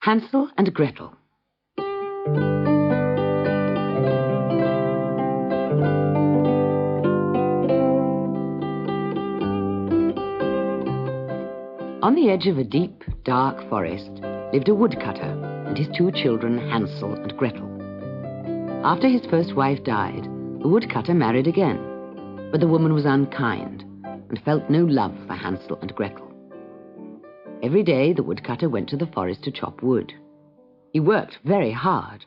Hansel and Gretel. On the edge of a deep, dark forest lived a woodcutter and his two children, Hansel and Gretel. After his first wife died, the woodcutter married again, but the woman was unkind and felt no love for Hansel and Gretel. Every day the woodcutter went to the forest to chop wood. He worked very hard,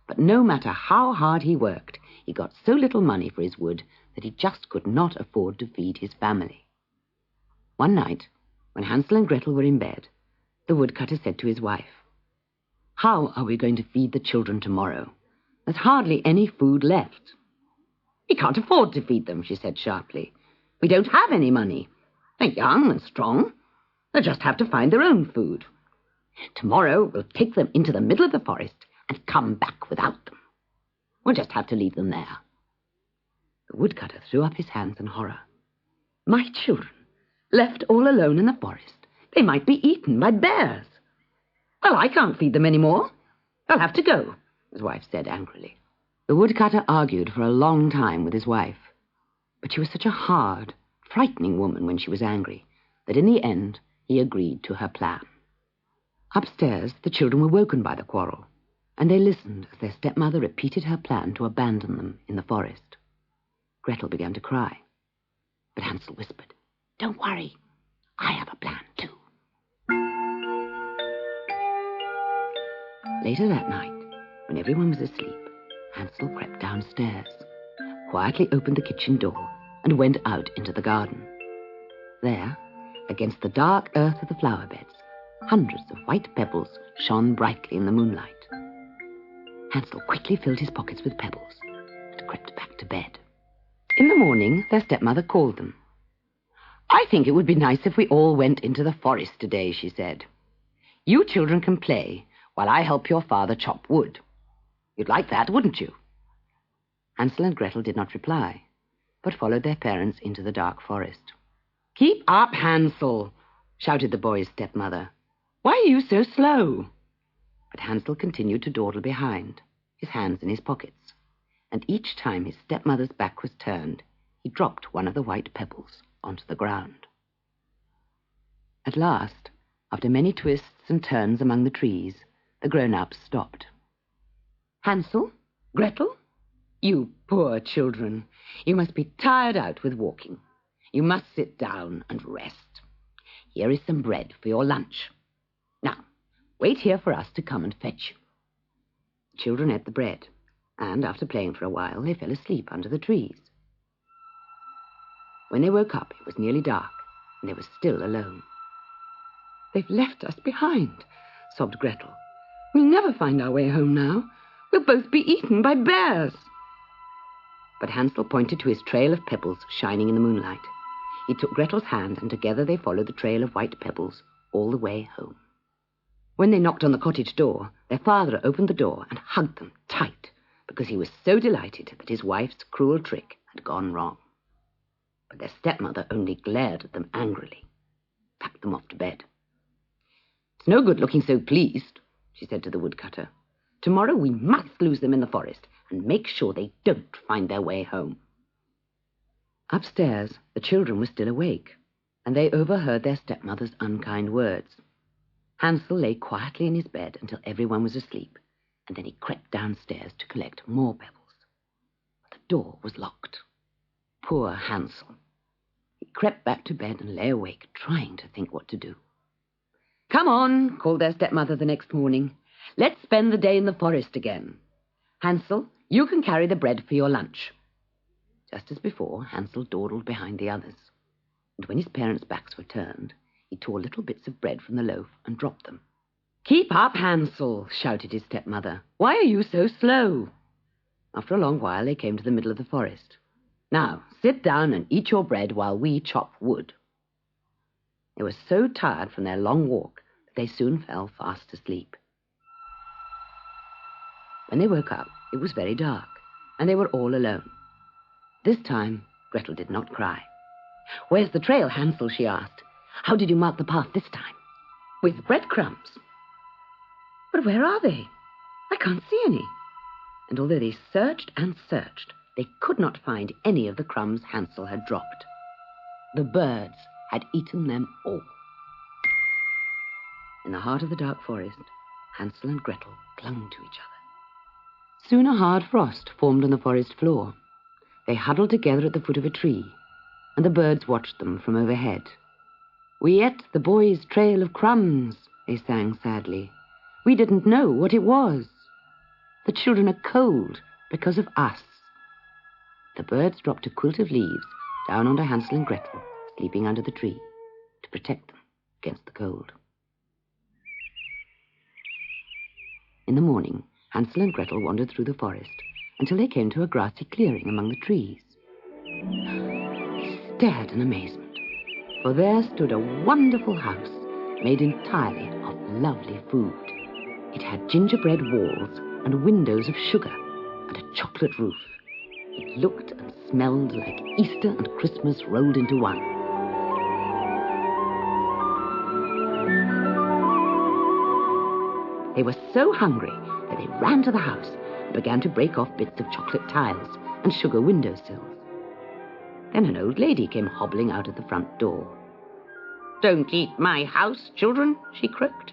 but no matter how hard he worked, he got so little money for his wood that he just could not afford to feed his family. One night, when Hansel and Gretel were in bed, the woodcutter said to his wife, "How are we going to feed the children tomorrow? There's hardly any food left." "We can't afford to feed them," she said sharply. "We don't have any money. They're young and strong. They'll just have to find their own food. Tomorrow we'll take them into the middle of the forest and come back without them. We'll just have to leave them there." The woodcutter threw up his hands in horror. "My children, left all alone in the forest. They might be eaten by bears." "Well, I can't feed them any more. They'll have to go," his wife said angrily. The woodcutter argued for a long time with his wife, but she was such a hard, frightening woman when she was angry that in the end he agreed to her plan. Upstairs, the children were woken by the quarrel, and they listened as their stepmother repeated her plan to abandon them in the forest. Gretel began to cry, but Hansel whispered, "Don't worry, I have a plan too." Later that night, when everyone was asleep, Hansel crept downstairs, quietly opened the kitchen door, and went out into the garden. There, against the dark earth of the flower beds, hundreds of white pebbles shone brightly in the moonlight. Hansel quickly filled his pockets with pebbles and crept back to bed. In the morning, their stepmother called them. "I think it would be nice if we all went into the forest today," she said. "You children can play while I help your father chop wood. You'd like that, wouldn't you?" Hansel and Gretel did not reply, but followed their parents into the dark forest. "Keep up, Hansel," shouted the boy's stepmother. "Why are you so slow?" But Hansel continued to dawdle behind, his hands in his pockets, and each time his stepmother's back was turned, he dropped one of the white pebbles onto the ground. At last, after many twists and turns among the trees, the grown-ups stopped. "Hansel, Gretel, you poor children, you must be tired out with walking. You must sit down and rest. Here is some bread for your lunch. Now, wait here for us to come and fetch you." The children ate the bread, and after playing for a while, they fell asleep under the trees. When they woke up, it was nearly dark, and they were still alone. "They've left us behind," sobbed Gretel. "We'll never find our way home now. We'll both be eaten by bears." But Hansel pointed to his trail of pebbles shining in the moonlight. He took Gretel's hand, and together they followed the trail of white pebbles all the way home. When they knocked on the cottage door, their father opened the door and hugged them tight because he was so delighted that his wife's cruel trick had gone wrong. But their stepmother only glared at them angrily, packed them off to bed. "It's no good looking so pleased," she said to the woodcutter. "Tomorrow we must lose them in the forest and make sure they don't find their way home." Upstairs, the children were still awake, and they overheard their stepmother's unkind words. Hansel lay quietly in his bed until everyone was asleep, and then he crept downstairs to collect more pebbles. But the door was locked. Poor Hansel. He crept back to bed and lay awake, trying to think what to do. "Come on," called their stepmother the next morning. "Let's spend the day in the forest again. Hansel, you can carry the bread for your lunch." Just as before, Hansel dawdled behind the others, and when his parents' backs were turned, he tore little bits of bread from the loaf and dropped them. "Keep up, Hansel," shouted his stepmother. "Why are you so slow?" After a long while, they came to the middle of the forest. "Now, sit down and eat your bread while we chop wood." They were so tired from their long walk that they soon fell fast asleep. When they woke up, it was very dark, and they were all alone. This time, Gretel did not cry. "Where's the trail, Hansel?" she asked. "How did you mark the path this time?" "With breadcrumbs." But where are they? I can't see any. And although they searched and searched, they could not find any of the crumbs Hansel had dropped. The birds had eaten them all. In the heart of the dark forest, Hansel and Gretel clung to each other. Soon a hard frost formed on the forest floor. They huddled together at the foot of a tree, and the birds watched them from overhead. "We ate the boy's trail of crumbs," they sang sadly. "We didn't know what it was. The children are cold because of us." The birds dropped a quilt of leaves down onto Hansel and Gretel, sleeping under the tree, to protect them against the cold. In the morning, Hansel and Gretel wandered through the forest until they came to a grassy clearing among the trees. They stared in amazement, for there stood a wonderful house made entirely of lovely food. It had gingerbread walls and windows of sugar and a chocolate roof. It looked and smelled like Easter and Christmas rolled into one. They were so hungry that they ran to the house and began to break off bits of chocolate tiles and sugar windowsills. Then an old lady came hobbling out of the front door. "Don't eat my house, children," she croaked.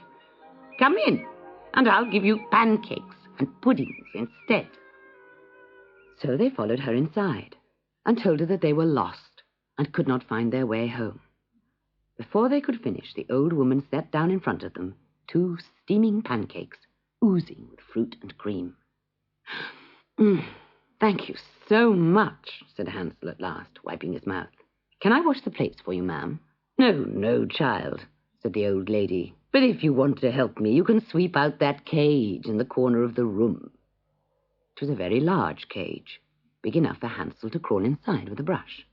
"Come in, and I'll give you pancakes and puddings instead." So they followed her inside and told her that they were lost and could not find their way home. Before they could finish, the old woman set down in front of them 2 steaming pancakes, oozing with fruit and cream. "Thank you so much," said Hansel at last, wiping his mouth. "Can I wash the plates for you, ma'am?" "No, no, child," said the old lady. "But if you want to help me, you can sweep out that cage in the corner of the room." It was a very large cage, big enough for Hansel to crawl inside with a brush.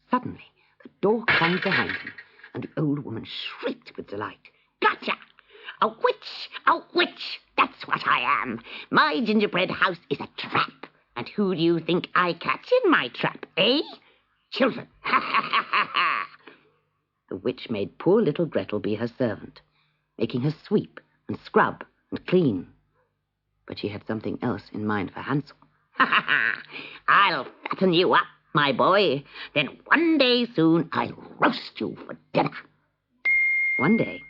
Suddenly, the door clanged behind him, and the old woman shrieked with delight. "Gotcha! A witch! A witch! That's what I am! My gingerbread house is a trap. And who do you think I catch in my trap, eh? Children! Ha, ha, ha, ha, ha!" The witch made poor little Gretel be her servant, making her sweep and scrub and clean. But she had something else in mind for Hansel. "Ha, ha, ha! I'll fatten you up, my boy. Then one day soon I'll roast you for dinner." One day,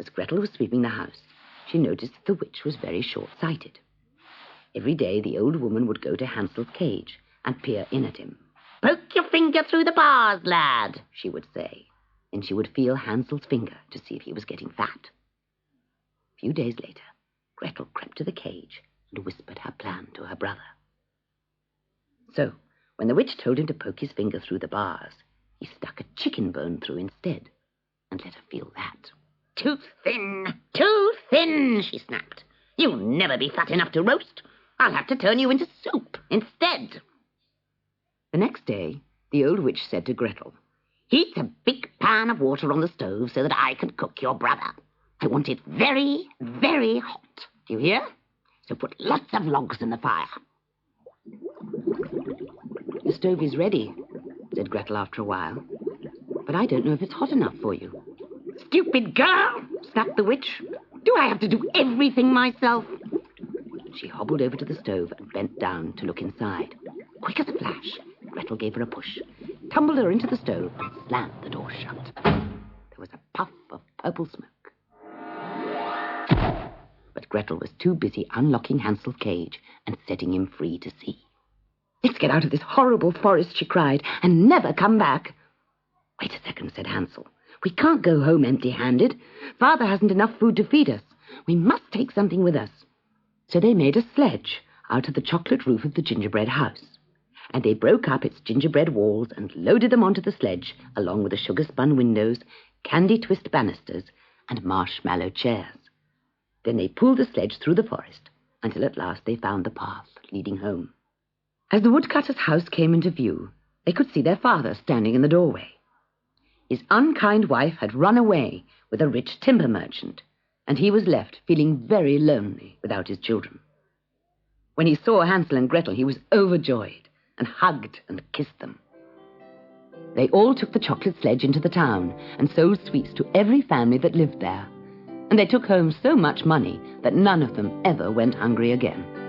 as Gretel was sweeping the house, she noticed that the witch was very short-sighted. Every day the old woman would go to Hansel's cage and peer in at him. "Poke your finger through the bars, lad," she would say. Then she would feel Hansel's finger to see if he was getting fat. A few days later, Gretel crept to the cage and whispered her plan to her brother. So, when the witch told him to poke his finger through the bars, he stuck a chicken bone through instead and let her feel that. Too thin, she snapped. "You'll never be fat enough to roast. I'll have to turn you into soup instead." The next day, the old witch said to Gretel, "Heat a big pan of water on the stove so that I can cook your brother. I want it very, very hot. Do you hear? So put lots of logs in the fire." "The stove is ready," said Gretel after a while. "But I don't know if it's hot enough for you." "Stupid girl!" snapped the witch. "Do I have to do everything myself?" She hobbled over to the stove and bent down to look inside. Quick as a flash, Gretel gave her a push, tumbled her into the stove, and slammed the door shut. There was a puff of purple smoke. But Gretel was too busy unlocking Hansel's cage and setting him free to see. "Let's get out of this horrible forest," she cried, "and never come back." "Wait a second," said Hansel. "We can't go home empty-handed. Father hasn't enough food to feed us. We must take something with us." So they made a sledge out of the chocolate roof of the gingerbread house, and they broke up its gingerbread walls and loaded them onto the sledge, along with the sugar-spun windows, candy twist banisters, and marshmallow chairs. Then they pulled the sledge through the forest until at last they found the path leading home. As the woodcutter's house came into view, they could see their father standing in the doorway. His unkind wife had run away with a rich timber merchant, and he was left feeling very lonely without his children. When he saw Hansel and Gretel, he was overjoyed and hugged and kissed them. They all took the chocolate sledge into the town and sold sweets to every family that lived there, and they took home so much money that none of them ever went hungry again.